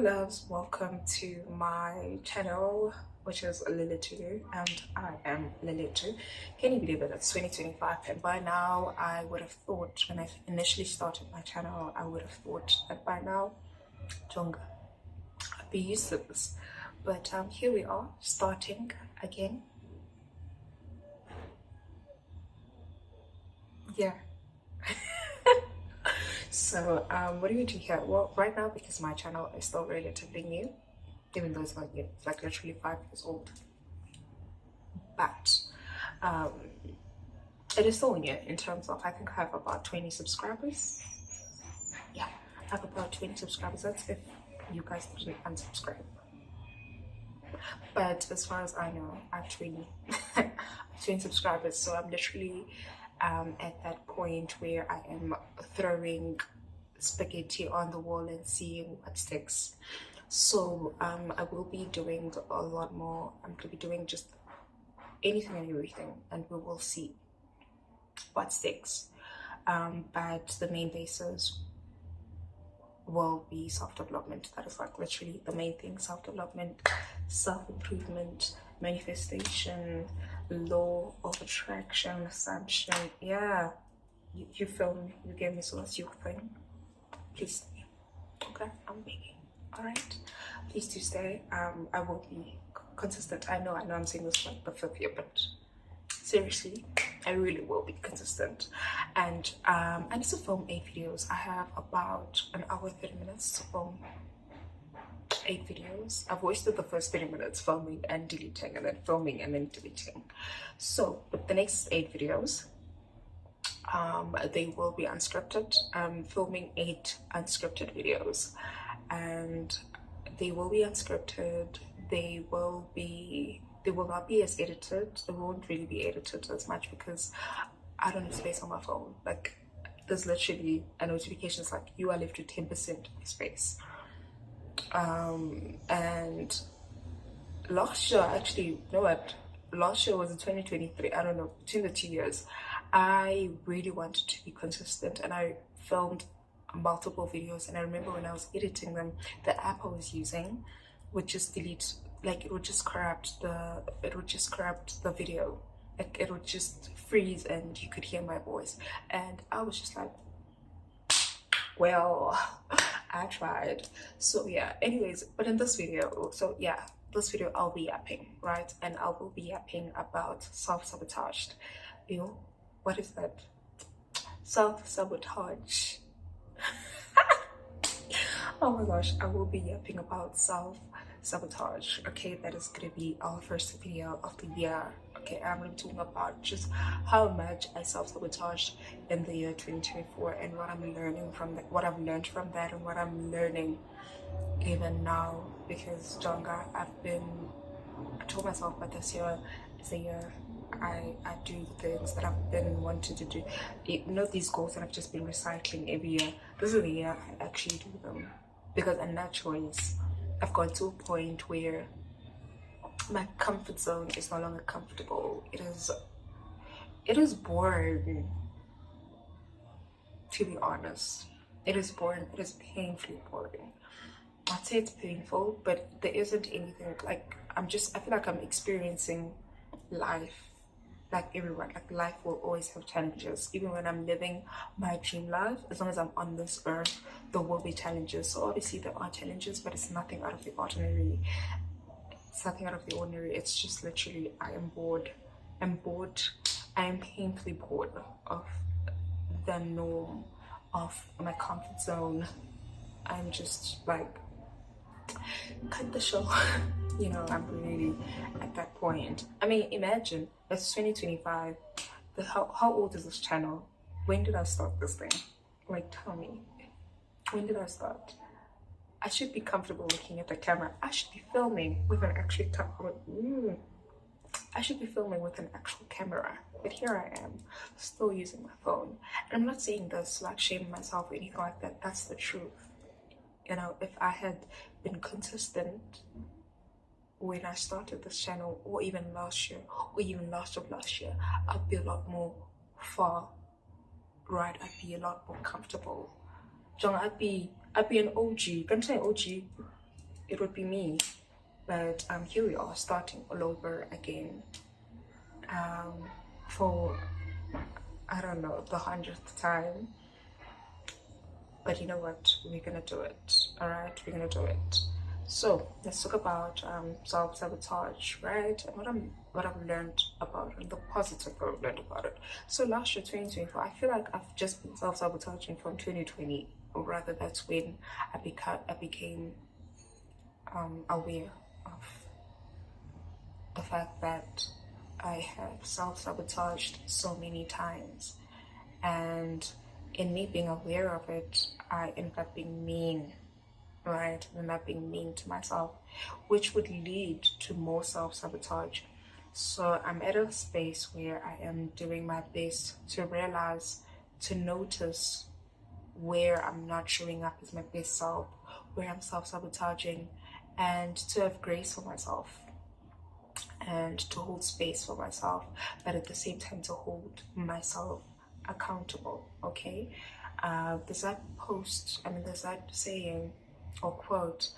loves, welcome to my channel, which is Lilitu, and I am Lilitu. Can you believe it? It's 2025, and by now I would have thought, when I initially started my channel, I would have thought that by now, Jonga, I'd be used to this. But here we are, starting again. Yeah. So what do you do here? Well, right now, because my channel is still relatively new, even though it's not new, it's like literally 5 years old, but it is still new in terms of, I think I have about 20 subscribers. Yeah, I have about 20 subscribers. That's if you guys didn't unsubscribe. But as far as I know, I have 20 subscribers, so I'm literally at that point where I am throwing spaghetti on the wall and seeing what sticks. So I will be doing a lot more. I'm going to be doing just anything and everything, and we will see what sticks. But the main basis will be self-development. That is like literally the main thing: self-development, self-improvement, manifestation, law of attraction, assumption. Yeah, you feel me? You gave me so that's your thing. Please stay. Okay, I'm begging. All right, please do stay. I will be consistent. I know I'm saying this like the 5th year, but seriously, I really will be consistent. And I need to film 8 videos. I have about an hour 30 minutes to film 8 videos. I've wasted the first 30 minutes filming and deleting, and then filming and then deleting. So with the next 8 videos, they will be unscripted. I'm filming 8 unscripted videos, and they will be unscripted. They will not be as edited. They won't really be edited as much because I don't have space on my phone. Like, there's literally a notification that's like, you are left with 10% of space. And last year, actually, you know what? Last year was in 2023. I don't know, between the 2 years, I really wanted to be consistent, and I filmed multiple videos. And I remember when I was editing them, the app I was using would just delete, like it would just corrupt the video, like it would just freeze and you could hear my voice. And I was just like, well, I tried. So yeah, anyways, but in this video, so yeah, this video I'll be yapping, right? And I will be yapping about self-sabotaged. You know, what is that? Self-sabotage. Oh my gosh, I will be yapping about self-sabotage. Okay, that is gonna be our first video of the year. Okay, I'm gonna be talking about just how much I self-sabotaged in the year 2024 and what I'm learning from that, what I've learned from that, and what I'm learning even now. Because Jonga, I told myself that this year is the year I do the things that I've been wanting to do. You know, these goals that I've just been recycling every year. This is the year I actually do them, because in that choice, I've gone to a point where my comfort zone is no longer comfortable. It is boring, to be honest. It is boring. It is painfully boring. I'd say it's painful, but there isn't anything like, I feel like I'm experiencing life like everyone. Like, life will always have challenges. Even when I'm living my dream life, as long as I'm on this earth, there will be challenges. So obviously there are challenges, but it's nothing out of the ordinary. It's nothing out of the ordinary. It's just literally, I am bored. I'm bored. I am painfully bored of the norm, of my comfort zone. I'm just like, cut the show. You know, I'm really at that point. I mean, imagine it's 2025. How old is this channel? When did I start this thing? Like, tell me, when did I start? I should be comfortable looking at the camera. I should be filming with an actual I should be filming with an actual camera, but here I am, still using my phone. And I'm not saying this like shaming myself or anything like that. That's the truth. You know, if I had been consistent when I started this channel, or even last year, or even last year, I'd be a lot more far right. I'd be a lot more comfortable. John, I'd be an OG. Can I say OG? it would be me. But here we are, starting all over again, for, I don't know, the 100th time. But you know what, we're gonna do it. All right, we're gonna do it. So let's talk about self-sabotage, right? And what I've learned about it, the positive I've learned about it. So last year, 2024, I feel like I've just been self-sabotaging from 2020, or rather that's when I became aware of the fact that I have self-sabotaged so many times. And in me being aware of it, I ended up being mean, right? And not being mean to myself, which would lead to more self-sabotage. So I'm at a space where I am doing my best to realize, to notice where I'm not showing up as my best self, where I'm self-sabotaging, and to have grace for myself and to hold space for myself, but at the same time to hold myself accountable. Okay, there's that there's that saying or quote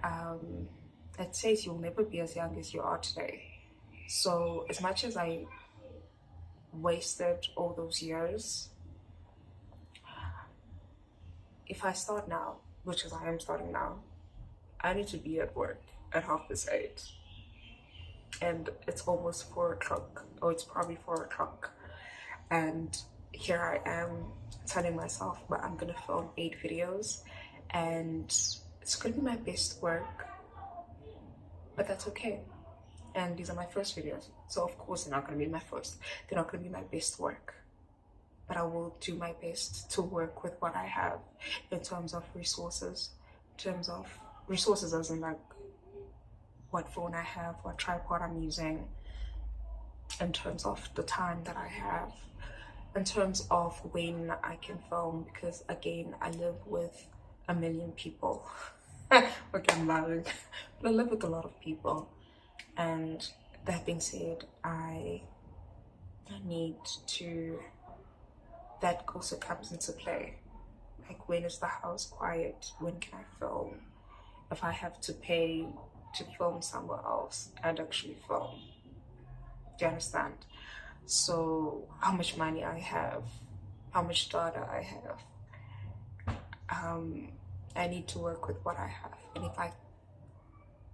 that says you'll never be as young as you are today. So as much as I wasted all those years, if I start now, which is I am starting now, I need to be at work at 8:30, and it's almost 4 o'clock, or it's probably 4 o'clock, and here I am telling myself, but I'm gonna film 8 videos, and it's gonna be my best work, but that's okay. And these are my first videos, so of course they're not gonna be my first. They're not gonna be my best work, but I will do my best to work with what I have in terms of resources, as in like what phone I have, what tripod I'm using, in terms of the time that I have, in terms of when I can film, because again, I live with a million people. Okay, I'm lying, but I live with a lot of people. And that being said, I need to, that also comes into play. Like, when is the house quiet? When can I film? If I have to pay to film somewhere else and actually film. Do you understand? So how much money I have, how much data I have, I need to work with what I have. And if I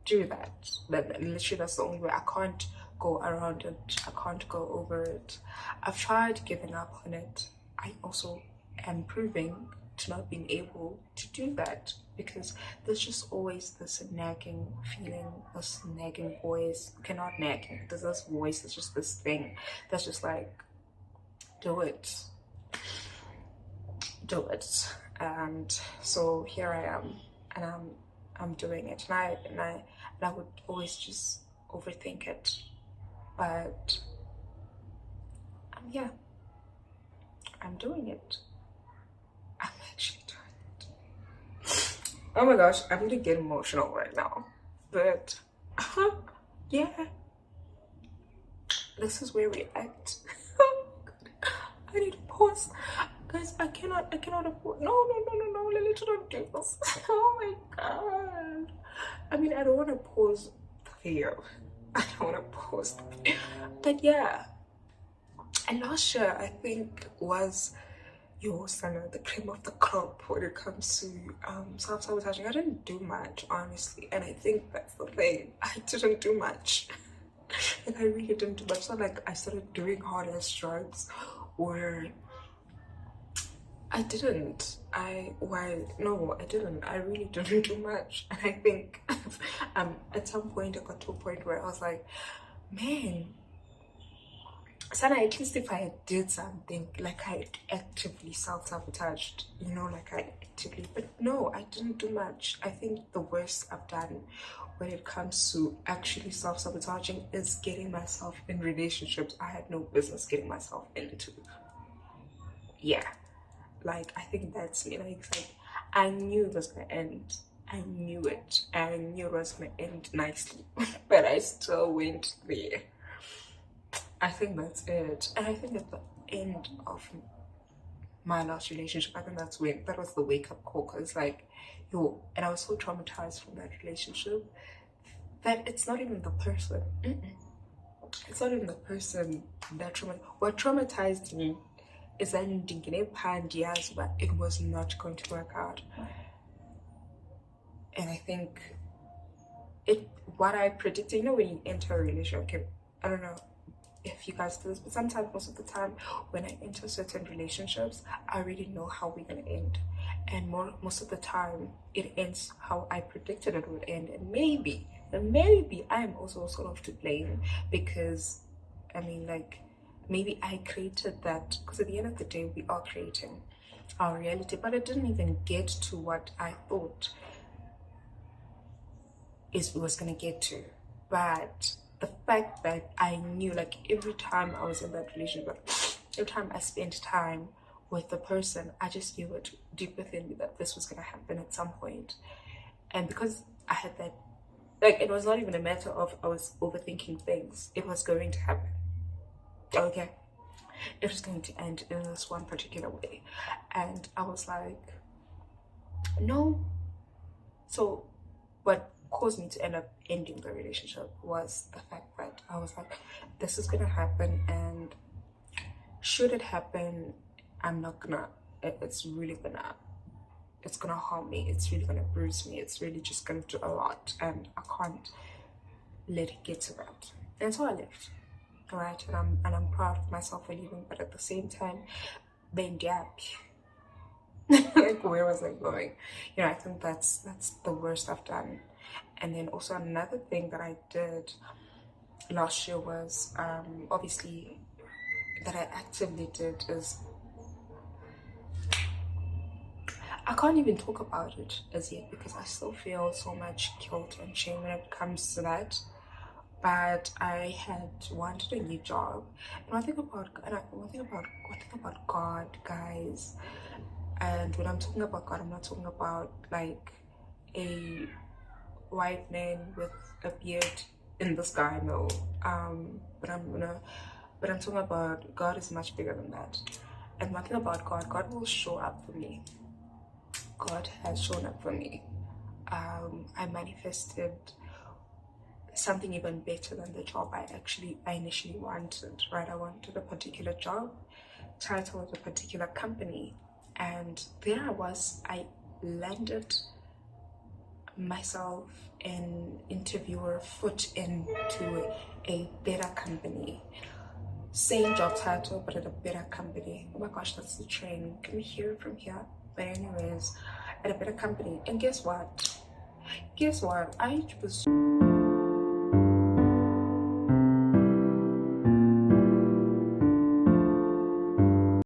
do that, then literally that's the only way. I can't go around it, I can't go over it. I've tried giving up on it. I also am proving to not being able to do that, because there's just always this nagging feeling, this nagging voice. Okay, not nagging, there's this voice, it's just this thing that's just like, do it. And so here I am, and I'm doing it, and I would always just overthink it, but yeah, I'm doing it. I'm actually doing it. Oh my gosh, I'm gonna get emotional right now, but yeah, this is where we're at. I need to pause, guys. I cannot afford. No, Lily, don't do this. Oh my god. I mean, I don't want to pause the video. I don't want to pause the video. But yeah, and last year I think was your son, the cream of the crop when it comes to self-sabotaging. I didn't do much, honestly, and I think that's the thing. I didn't do much. Like, I really didn't do much. So like, I started doing harder drugs, or I didn't. I really didn't do much. And I think at some point I got to a point where I was like, man, Sana, at least if I did something, like I actively self-sabotaged, you know, like I actively, but no, I didn't do much. I think the worst I've done when it comes to actually self-sabotaging is getting myself in relationships I had no business getting myself into. Yeah, like, I think that's me. Like I knew it was gonna end. I knew it. I knew it was gonna end nicely, but I still went there. I think that's it. And I think at the end of my last relationship, I think that was the wake-up call, because like, yo, and I was so traumatized from that relationship that it's not even the person. It's not even the person that what traumatized me is that it was not going to work out. And I think what I predicted, when you enter a relationship, I don't know if you guys do this, but sometimes, most of the time, when I enter certain relationships, I already know how we're gonna end, and most of the time it ends how I predicted it would end. And maybe I am also sort of to blame, because I mean, like, maybe I created that, because at the end of the day we are creating our reality, but it didn't even get to what I thought it was gonna get to. But the fact that I knew, like, every time I was in that relationship, every time I spent time with the person, I just knew it deep within me that this was gonna happen at some point. And because I had that, like, it was not even a matter of I was overthinking things, it was going to happen. Okay, it was going to end in this one particular way, and I was like, no. So what caused me to end up ending the relationship was the fact that I was like, this is gonna happen, and should it happen, I'm not gonna, it's gonna harm me, it's really gonna bruise me, it's really just gonna do a lot, and I can't let it get to that. And so I left, right? And I'm proud of myself for leaving, but at the same time, being happy. Like, where was I going? I think that's the worst I've done. And then also another thing that I did last year was, obviously, that I actively did is, I can't even talk about it as yet because I still feel so much guilt and shame when it comes to that. But I had wanted a new job, and one thing about God, guys. And when I'm talking about God, I'm not talking about like a white man with a beard in the sky, no. But I'm talking about God is much bigger than that. And one thing about God will show up for me. God has shown up for me. I manifested something even better than the job I initially wanted, right? I wanted a particular job, title of a particular company, and there I landed myself an interviewer foot into a better company. Same job title, but at a better company. Oh my gosh, that's the train. Can we hear it from here? But anyways, at a better company. And guess what? I was